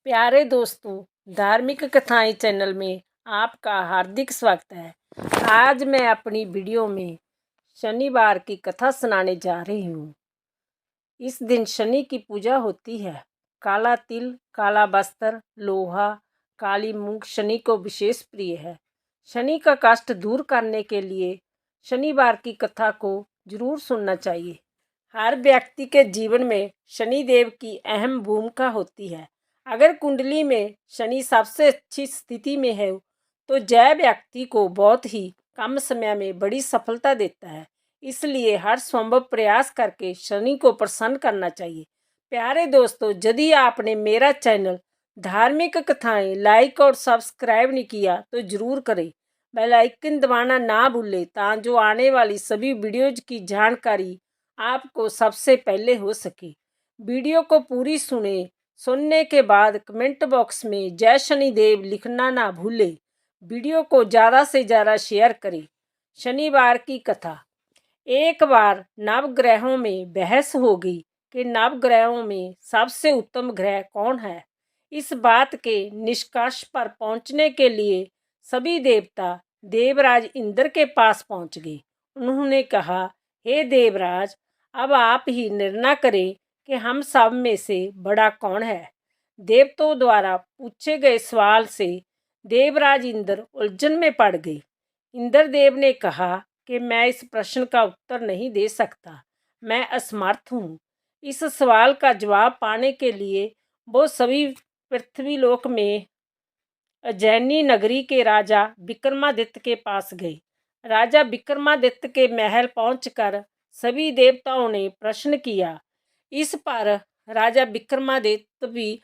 प्यारे दोस्तों, धार्मिक कथाएं चैनल में आपका हार्दिक स्वागत है। आज मैं अपनी वीडियो में शनिवार की कथा सुनाने जा रही हूँ। इस दिन शनि की पूजा होती है। काला तिल, काला वस्त्र, लोहा, काली मूंग शनि को विशेष प्रिय है। शनि का कष्ट दूर करने के लिए शनिवार की कथा को जरूर सुनना चाहिए। हर व्यक्ति के जीवन में शनि देव की अहम भूमिका होती है। अगर कुंडली में शनि सबसे अच्छी स्थिति में है तो जय व्यक्ति को बहुत ही कम समय में बड़ी सफलता देता है। इसलिए हर संभव प्रयास करके शनि को प्रसन्न करना चाहिए। प्यारे दोस्तों, यदि आपने मेरा चैनल धार्मिक कथाएं लाइक और सब्सक्राइब नहीं किया तो जरूर करें। बेल आइकन दबाना ना भूलें ताकि जो आने वाली सभी वीडियोज की जानकारी आपको सबसे पहले हो सके। वीडियो को पूरी सुनने के बाद कमेंट बॉक्स में जय शनिदेव लिखना ना भूलें। वीडियो को ज़्यादा से ज़्यादा शेयर करें। शनिवार की कथा। एक बार नवग्रहों में बहस हो गई कि नवग्रहों में सबसे उत्तम ग्रह कौन है। इस बात के निष्कर्ष पर पहुंचने के लिए सभी देवता देवराज इंद्र के पास पहुंच गए। उन्होंने कहा, हे देवराज, अब आप ही निर्णय करें कि हम सब में से बड़ा कौन है। देवताओं द्वारा पूछे गए सवाल से देवराज इंद्र उलझन में पड़ गए। इंद्रदेव ने कहा कि मैं इस प्रश्न का उत्तर नहीं दे सकता, मैं असमर्थ हूँ। इस सवाल का जवाब पाने के लिए वो सभी पृथ्वीलोक में उज्जैनी नगरी के राजा विक्रमादित्य के पास गए। राजा विक्रमादित्य के महल पहुंचकर सभी देवताओं ने प्रश्न किया। इस पर राजा विक्रमादित्य भी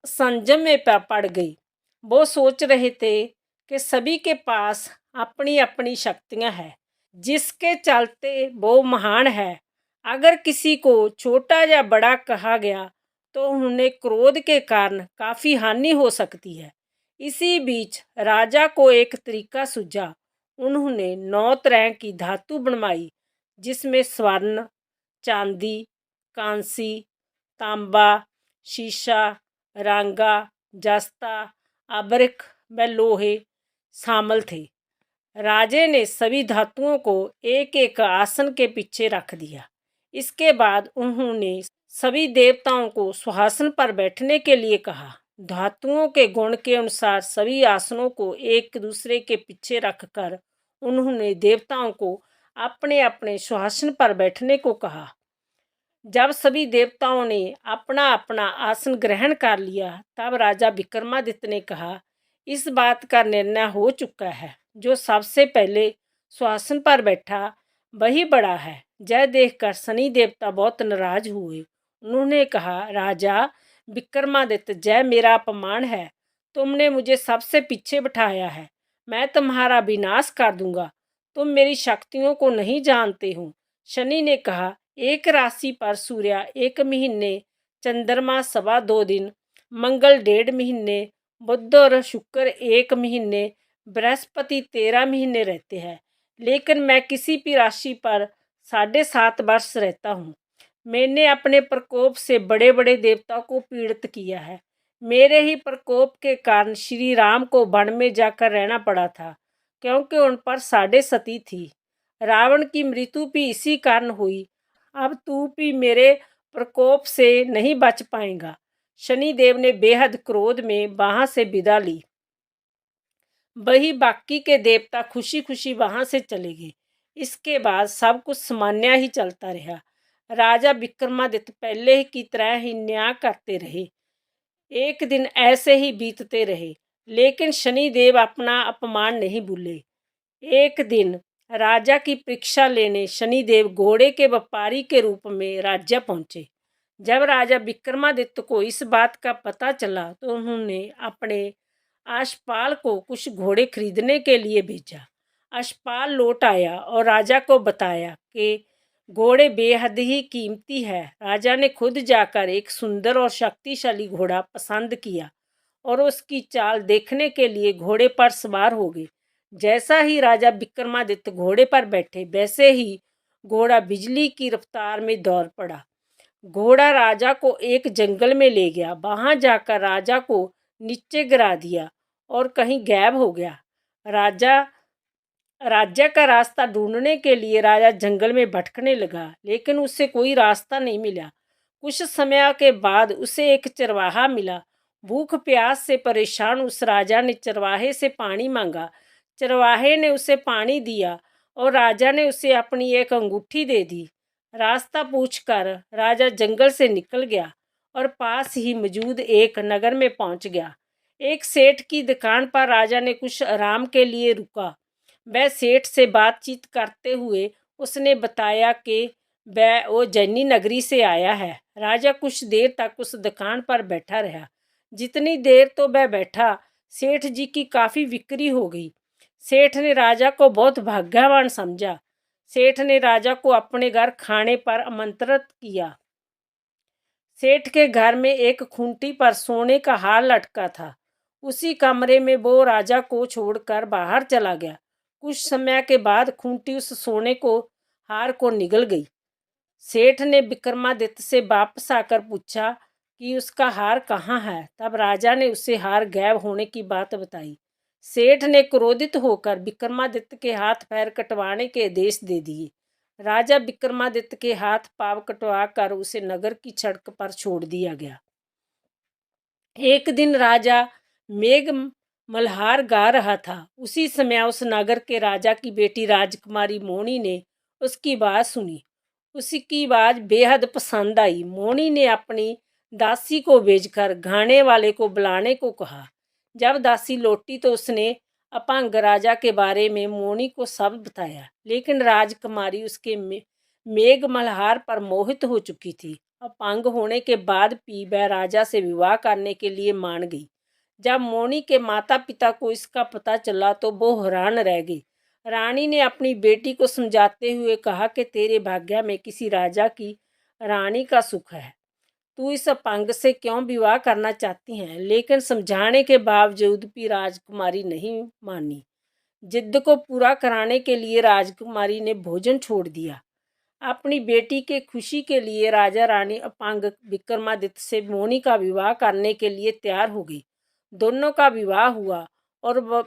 संजम में पड़ गए। वो सोच रहे थे कि सभी के पास अपनी अपनी शक्तियां हैं, जिसके चलते वो महान है। अगर किसी को छोटा या बड़ा कहा गया तो उन्हें क्रोध के कारण काफ़ी हानि हो सकती है। इसी बीच राजा को एक तरीका सूझा। उन्होंने 9 तरह की धातु बनवाई, जिसमें स्वर्ण, चांदी, कांसी, तांबा, शीशा, रांगा, जस्ता, अबरख व लोहे शामिल थे। राजे ने सभी धातुओं को एक एक आसन के पीछे रख दिया। इसके बाद उन्होंने सभी देवताओं को सिंहासन पर बैठने के लिए कहा। धातुओं के गुण के अनुसार सभी आसनों को एक दूसरे के पीछे रखकर उन्होंने देवताओं को अपने अपने सिंहासन पर बैठने को कहा। जब सभी देवताओं ने अपना अपना आसन ग्रहण कर लिया, तब राजा विक्रमादित्य ने कहा, इस बात का निर्णय हो चुका है। जो सबसे पहले सिंहासन पर बैठा वही बड़ा है। यह देखकर शनि देवता बहुत नाराज हुए। उन्होंने कहा, राजा विक्रमादित्य, यह मेरा अपमान है। तुमने मुझे सबसे पीछे बिठाया है। मैं तुम्हारा विनाश कर दूंगा। तुम मेरी शक्तियों को नहीं जानते हो। शनि ने कहा, एक राशि पर सूर्य 1 महीने, चंद्रमा 2.25 दिन, मंगल 1.5 महीने, बुध और शुक्र 1 महीने, बृहस्पति 13 महीने रहते हैं। लेकिन मैं किसी भी राशि पर 7.5 वर्ष रहता हूँ। मैंने अपने प्रकोप से बड़े बड़े देवताओं को पीड़ित किया है। मेरे ही प्रकोप के कारण श्री राम को वन में जाकर रहना पड़ा था, क्योंकि उन पर 7.5 थी। रावण की मृत्यु भी इसी कारण हुई। अब तू भी मेरे प्रकोप से नहीं बच पाएगा। शनिदेव ने बेहद क्रोध में वहां से विदा ली। वही बाकी के देवता खुशी खुशी वहां से चले गए। इसके बाद सब कुछ सामान्य ही चलता रहा। राजा विक्रमादित्य पहले की तरह ही न्याय करते रहे। एक दिन ऐसे ही बीतते रहे, लेकिन शनिदेव अपना अपमान नहीं भूले। एक दिन राजा की परीक्षा लेने शनिदेव घोड़े के व्यापारी के रूप में राज्य पहुंचे। जब राजा विक्रमादित्य को इस बात का पता चला तो उन्होंने अपने अश्वपाल को कुछ घोड़े खरीदने के लिए भेजा। अश्वपाल लौट आया और राजा को बताया कि घोड़े बेहद ही कीमती है। राजा ने खुद जाकर एक सुंदर और शक्तिशाली घोड़ा पसंद किया और उसकी चाल देखने के लिए घोड़े पर सवार हो गए। जैसा ही राजा विक्रमादित्य घोड़े पर बैठे, वैसे ही घोड़ा बिजली की रफ्तार में दौड़ पड़ा। घोड़ा राजा को एक जंगल में ले गया। वहां जाकर राजा को नीचे गिरा दिया और कहीं गायब हो गया। राजा राज्य का रास्ता ढूंढने के लिए राजा जंगल में भटकने लगा, लेकिन उसे कोई रास्ता नहीं मिला। कुछ समय के बाद उसे एक चरवाहा मिला। भूख प्यास से परेशान उस राजा ने चरवाहे से पानी मांगा। चरवाहे ने उसे पानी दिया और राजा ने उसे अपनी एक अंगूठी दे दी। रास्ता पूछकर राजा जंगल से निकल गया और पास ही मौजूद एक नगर में पहुंच गया। एक सेठ की दुकान पर राजा ने कुछ आराम के लिए रुका। वह सेठ से बातचीत करते हुए उसने बताया कि वह उज्जैनी नगरी से आया है। राजा कुछ देर तक उस दुकान पर बैठा रहा। जितनी देर तो वह बैठा, सेठ जी की काफ़ी बिक्री हो गई। सेठ ने राजा को बहुत भाग्यवान समझा। सेठ ने राजा को अपने घर खाने पर आमंत्रित किया। सेठ के घर में एक खूंटी पर सोने का हार लटका था। उसी कमरे में वो राजा को छोड़कर बाहर चला गया। कुछ समय के बाद खूंटी उस सोने को हार को निगल गई। सेठ ने विक्रमादित्य से वापस आकर पूछा कि उसका हार कहाँ है। तब राजा ने उसे हार गायब होने की बात बताई। सेठ ने क्रोधित होकर विक्रमादित्य के हाथ पैर कटवाने के आदेश दे दिए। राजा विक्रमादित्य के हाथ पांव कटवा कर उसे नगर की सड़क पर छोड़ दिया गया। एक दिन राजा मेघ मल्हार गा रहा था। उसी समय उस नगर के राजा की बेटी राजकुमारी मोनी ने उसकी बात सुनी। उसकी आवाज़ बेहद पसंद आई। मोनी ने अपनी दासी को भेजकर गाने वाले को बुलाने को कहा। जब दासी लौटी तो उसने अपंग राजा के बारे में मोनी को सब बताया, लेकिन राजकुमारी उसके मेघ मल्हार पर मोहित हो चुकी थी। अपंग होने के बाद भी वह राजा से विवाह करने के लिए मान गई। जब मोनी के माता पिता को इसका पता चला तो वो हैरान रह गई। रानी ने अपनी बेटी को समझाते हुए कहा कि तेरे भाग्य में किसी राजा की रानी का सुख है। तू इस अपंग से क्यों विवाह करना चाहती हैं? लेकिन समझाने के बावजूद भी राजकुमारी नहीं मानी। जिद को पूरा कराने के लिए राजकुमारी ने भोजन छोड़ दिया। अपनी बेटी के खुशी के लिए राजा रानी अपंग विक्रमादित्य से मोनी का विवाह करने के लिए तैयार हो गई। दोनों का विवाह हुआ और वह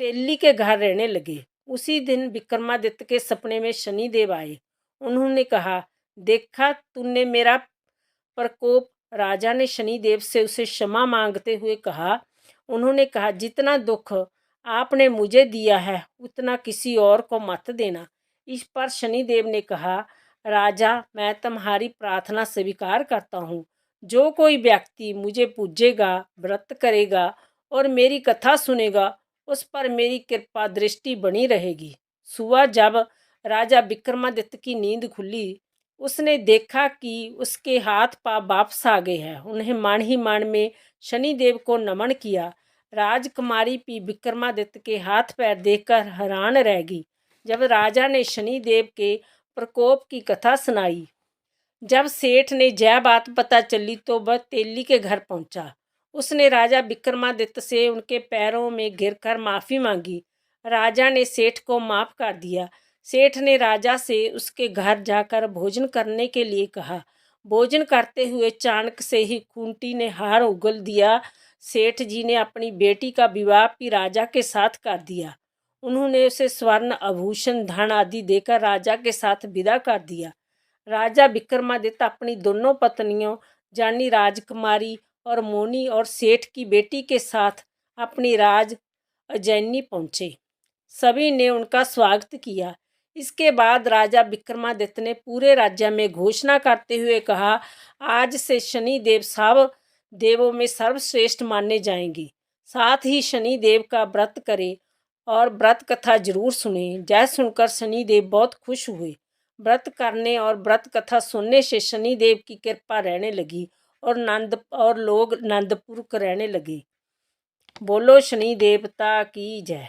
तेली के घर रहने लगे। उसी दिन विक्रमादित्य के सपने में शनिदेव आए। उन्होंने कहा, देखा तूने मेरा प्रकोप। राजा ने शनिदेव से उसे क्षमा मांगते हुए कहा। उन्होंने कहा, जितना दुख आपने मुझे दिया है उतना किसी और को मत देना। इस पर शनिदेव ने कहा, राजा मैं तुम्हारी प्रार्थना स्वीकार करता हूँ। जो कोई व्यक्ति मुझे पूजेगा, व्रत करेगा और मेरी कथा सुनेगा, उस पर मेरी कृपा दृष्टि बनी रहेगी। सुबह जब राजा विक्रमादित्य की नींद खुली, उसने देखा कि उसके हाथ पांव वापस आ गए हैं। उन्हें मन ही मन में शनिदेव को नमन किया। राजकुमारी भी विक्रमादित्य के हाथ पैर देखकर हैरान रह गई। जब राजा ने शनिदेव के प्रकोप की कथा सुनाई, जब सेठ ने यह बात पता चली तो वह तेली के घर पहुंचा। उसने राजा विक्रमादित्य से उनके पैरों में गिरकर माफ़ी मांगी। राजा ने सेठ को माफ़ कर दिया। सेठ ने राजा से उसके घर जाकर भोजन करने के लिए कहा। भोजन करते हुए अचानक से ही खूंटी ने हार उगल दिया। सेठ जी ने अपनी बेटी का विवाह भी राजा के साथ कर दिया। उन्होंने उसे स्वर्ण आभूषण धन आदि देकर राजा के साथ विदा कर दिया। राजा विक्रमादित्य अपनी दोनों पत्नियों यानी राजकुमारी और मोनी और सेठ की बेटी के साथ अपनी राज उज्जैनी पहुँचे। सभी ने उनका स्वागत किया। इसके बाद राजा विक्रमादित्य ने पूरे राज्य में घोषणा करते हुए कहा, आज से शनिदेव सब देवों में सर्वश्रेष्ठ माने जाएंगे। साथ ही शनिदेव का व्रत करें और व्रत कथा जरूर सुने। जय सुनकर शनिदेव बहुत खुश हुए। व्रत करने और व्रत कथा सुनने से शनिदेव की कृपा रहने लगी और लोग आनंदपूर्वक रहने लगे। बोलो शनि देवता की जय।